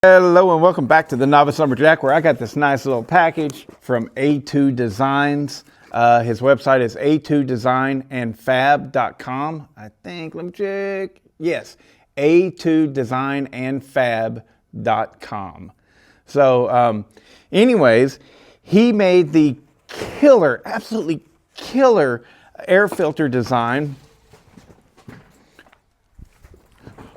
Hello and welcome back to the Novice Lumberjack, where I got this nice little package from A2Designs. His website is A2designandfab.com. I think, let me check. Yes, A2designandfab.com. So anyways, he made the killer, absolutely killer air filter design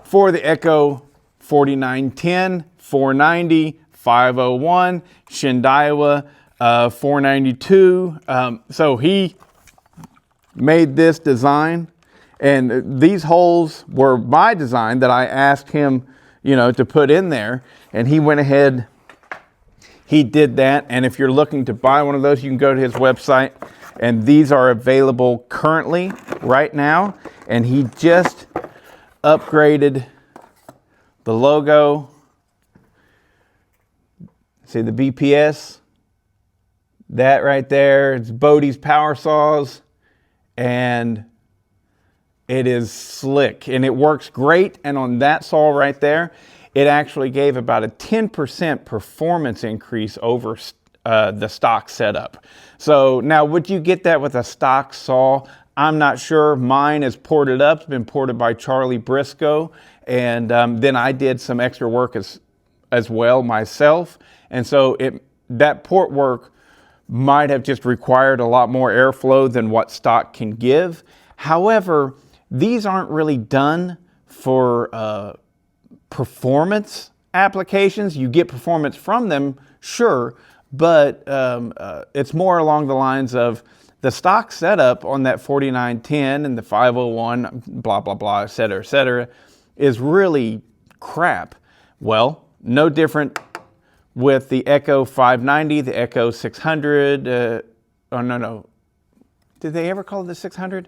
for the Echo 4910, 490, 501, Shindaiwa 492. So he made this design, and these holes were my design that I asked him, to put in there, and he went ahead, he did that. And if you're looking to buy one of those, you can go to his website, and these are available currently right now. And he just upgraded the logo. See the BPS? That right there, it's Bodie's Power Saws, and it is slick and it works great. And on that saw right there, it actually gave about a 10% performance increase over the stock setup. So now, would you get that with a stock saw? I'm not sure. Mine is ported up. It's been ported by Charlie Briscoe. And then I did some extra work as well myself. And so that port work might have just required a lot more airflow than what stock can give. However, these aren't really done for performance applications. You get performance from them, sure, but it's more along the lines of the stock setup on that 4910 and the 501, blah, blah, blah, et cetera, is really crap. Well, no different with the Echo 590, the Echo 600. Oh, no. Did they ever call it the 600?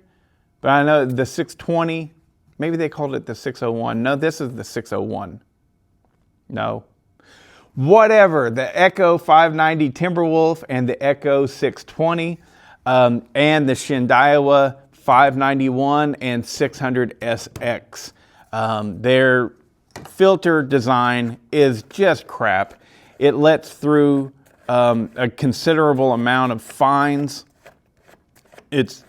But I know the 620, maybe they called it the 601. No, this is the 601. No. Whatever, the Echo 590 Timberwolf and the Echo 620 and the Shindaiwa 591 and 600 SX. Their filter design is just crap. It lets through a considerable amount of fines. It's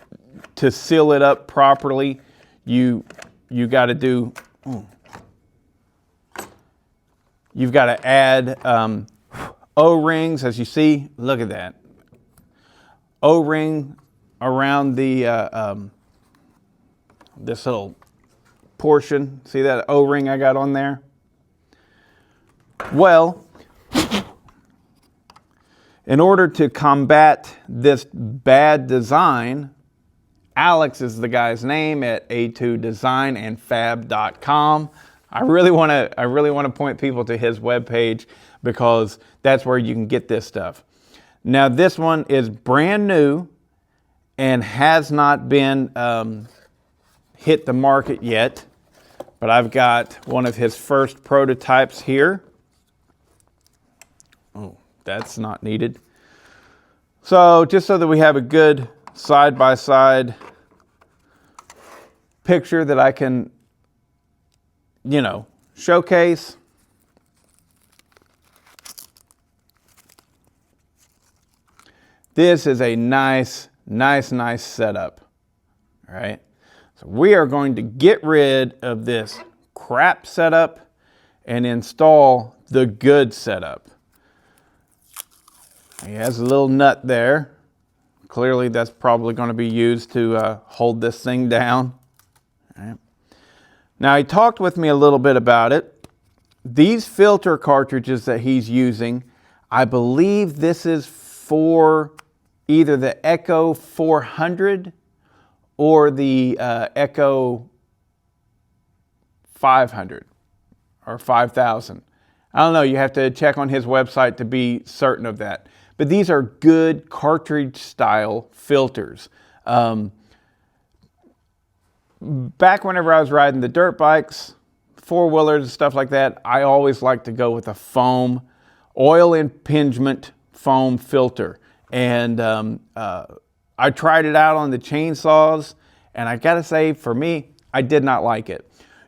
to seal it up properly. You've got to add O-rings, as you see. Look at that O-ring around the this little portion. See that O-ring I got on there? Well, in order to combat this bad design, Alex is the guy's name at A2designandfab.com. I really want to point people to his webpage, because that's where you can get this stuff. Now, this one is brand new and has not been hit the market yet, but I've got one of his first prototypes here. Oh, that's not needed. So just so that we have a good side-by-side picture that I can, showcase. This is a nice setup, all right? So we are going to get rid of this crap setup and install the good setup. He has a little nut there. Clearly that's probably going to be used to hold this thing down. All right. Now, he talked with me a little bit about it. These filter cartridges that he's using, I believe this is for either the Echo 400 or the Echo 500 or 5000. I don't know, you have to check on his website to be certain of that. But these are good cartridge style filters. Back whenever I was riding the dirt bikes, four-wheelers and stuff like that, I always like to go with a foam, oil impingement foam filter. And I tried it out on the chainsaws, and I gotta say, for me, I did not like it.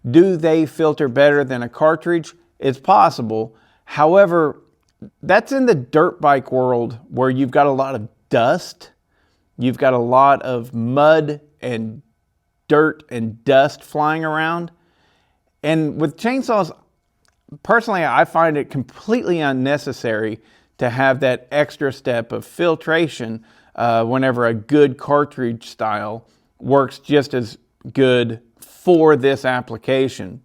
Do they filter better than a cartridge? It's possible. However, that's in the dirt bike world where you've got a lot of dust. You've got a lot of mud and dirt and dust flying around. And with chainsaws, personally, I find it completely unnecessary to have that extra step of filtration whenever a good cartridge style works just as good for this application.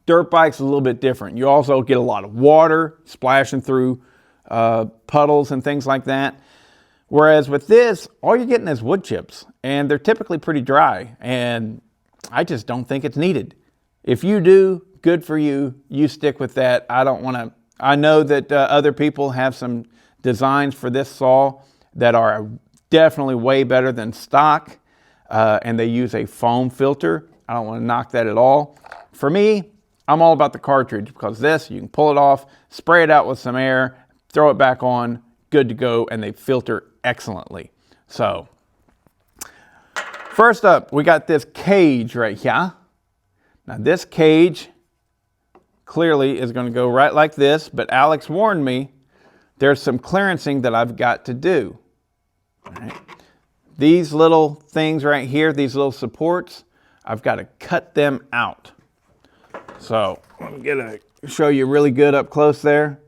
Dirt bike's a little bit different. You also get a lot of water splashing through puddles and things like that. Whereas with this, all you're getting is wood chips, and they're typically pretty dry, and I just don't think it's needed. If you do, good for you. You stick with that. I don't want to. I know that other people have some designs for this saw that are definitely way better than stock, and they use a foam filter. I don't want to knock that at all. For me, I'm all about the cartridge, because this, you can pull it off, spray it out with some air, throw it back on, good to go, and they filter excellently. So, first up, we got this cage right here. Now this cage clearly is going to go right like this, but Alex warned me there's some clearancing that I've got to do. All right. These little things right here, these little supports, I've got to cut them out. So I'm going to show you really good up close there.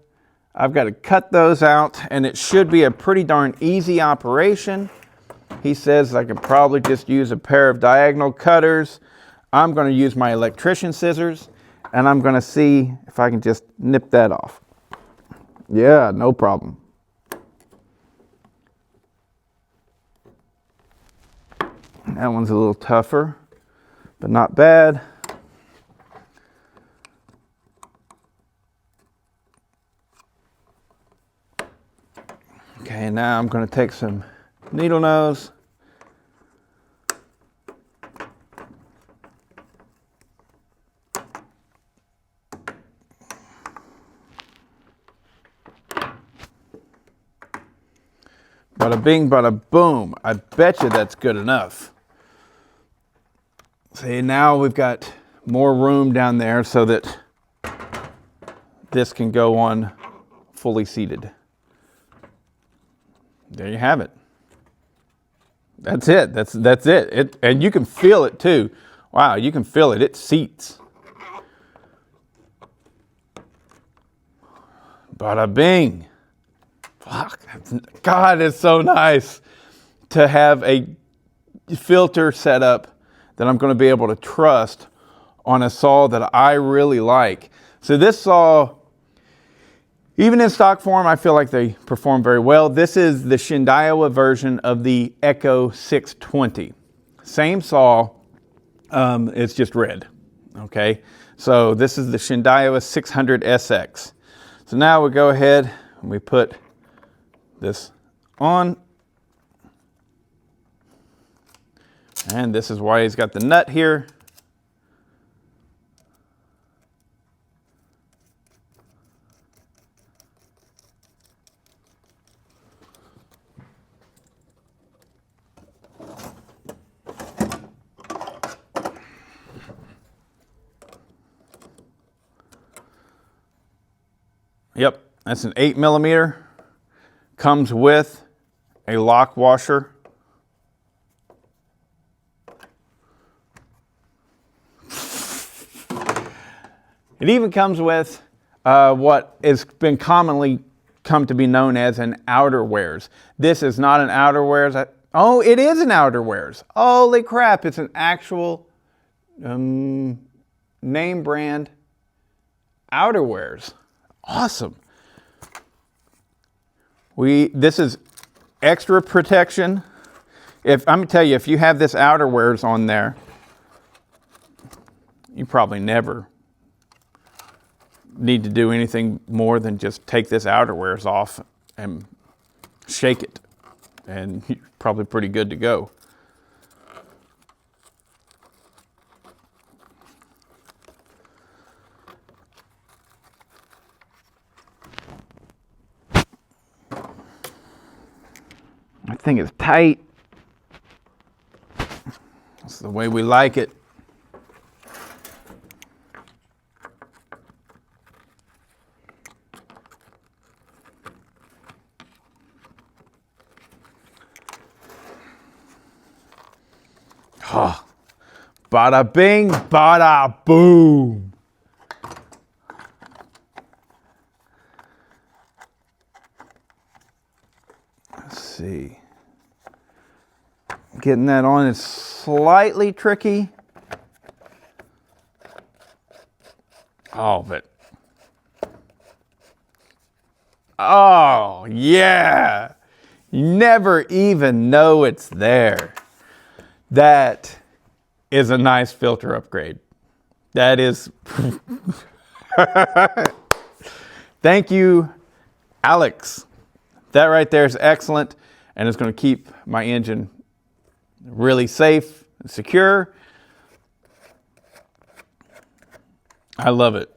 I've got to cut those out, and it should be a pretty darn easy operation. He says I could probably just use a pair of diagonal cutters. I'm going to use my electrician scissors, and I'm going to see if I can just nip that off. Yeah, no problem. That one's a little tougher, but not bad. Okay, now I'm going to take some needle nose. Bada bing, bada boom. I bet you that's good enough. See, now we've got more room down there so that this can go on fully seated. There you have it. That's it. That's it. And you can feel it too. Wow, you can feel it. It seats. Bada bing. Fuck. God, it's so nice to have a filter set up that I'm going to be able to trust on a saw that I really like. So this saw, even in stock form, I feel like they perform very well. This is the Shindaiwa version of the Echo 620. Same saw, it's just red, okay? So this is the Shindaiwa 600SX. So now we go ahead and we put this on. And this is why he's got the nut here. Yep, that's an 8mm. Comes with a lock washer. It even comes with what has been commonly come to be known as an outerwears. This is not an outerwears. Oh, it is an outerwears. Holy crap, it's an actual name brand outerwears. Awesome. This is extra protection. I'm gonna tell you, if you have this outerwears on there, you probably never need to do anything more than just take this outerwears off and shake it, and you're probably pretty good to go. That thing is tight. That's the way we like it. Oh, bada bing, bada boom. Let's see. Getting that on is slightly tricky. Oh, but. Oh, yeah. You never even know it's there. That is a nice filter upgrade. That is. Thank you, Alex. That right there is excellent, and it's going to keep my engine really safe and secure. I love it.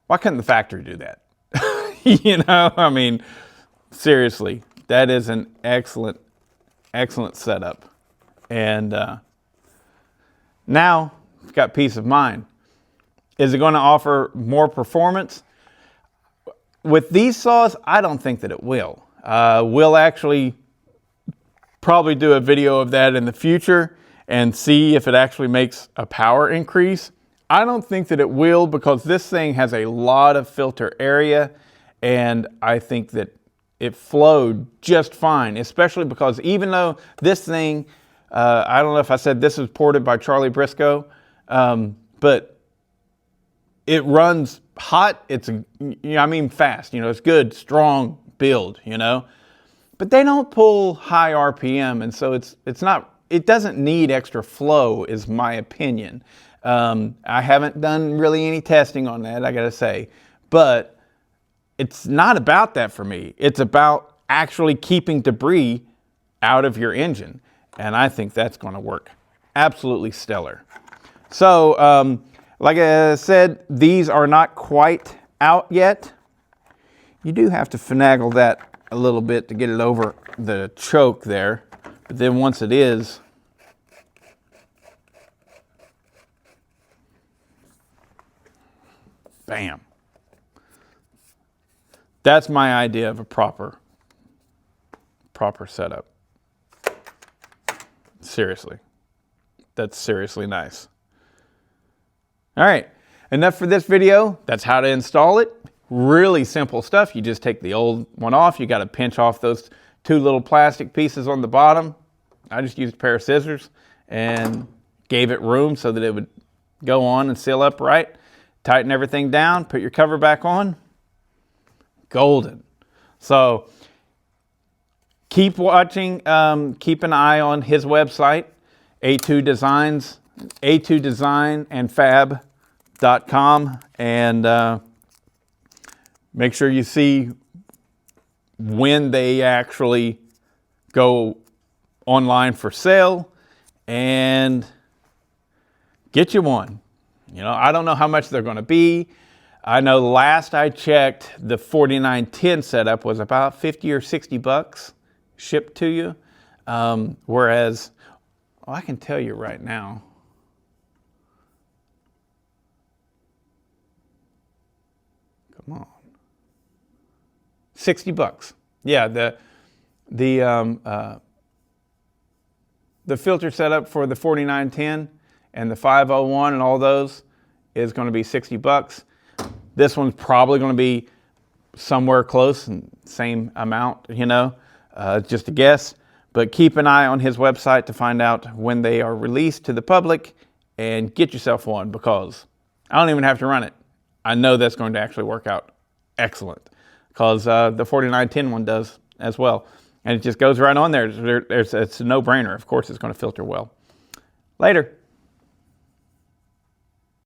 Why couldn't the factory do that? You know, I mean, seriously, that is an excellent, excellent setup. And now it's got peace of mind. Is it going to offer more performance? With these saws, I don't think that it will. We'll actually probably do a video of that in the future and see if it actually makes a power increase. I don't think that it will, because this thing has a lot of filter area, and I think that it flowed just fine, especially because even though this thing, I don't know if I said this was ported by Charlie Briscoe, but it runs hot. It's, fast, it's good, strong build, but they don't pull high RPM. And so it doesn't need extra flow, is my opinion. I haven't done really any testing on that, I gotta say, but it's not about that for me. It's about actually keeping debris out of your engine. And I think that's gonna work absolutely stellar. So, like I said, these are not quite out yet. You do have to finagle that a little bit to get it over the choke there. But then once it is, bam. That's my idea of a proper setup. Seriously. That's seriously nice. All right, enough for this video. That's how to install it. Really simple stuff. You just take the old one off. You got to pinch off those two little plastic pieces on the bottom. I just used a pair of scissors and gave it room so that it would go on and seal up right. Tighten everything down, put your cover back on. Golden. So keep watching, keep an eye on his website, A2Designs, A2Design and Fab.com, and make sure you see when they actually go online for sale and get you one. I don't know how much they're going to be. I know last I checked, the 4910 setup was about 50 or 60 bucks shipped to you. Whereas, I can tell you right now, come on, 60 bucks. Yeah, the filter setup for the 4910 and the 501 and all those is going to be 60 bucks. This one's probably going to be somewhere close and same amount, just a guess. But keep an eye on his website to find out when they are released to the public and get yourself one, because I don't even have to run it. I know that's going to actually work out excellent, because the 4910 one does as well. And it just goes right on there. It's a no-brainer. Of course, it's going to filter well. Later.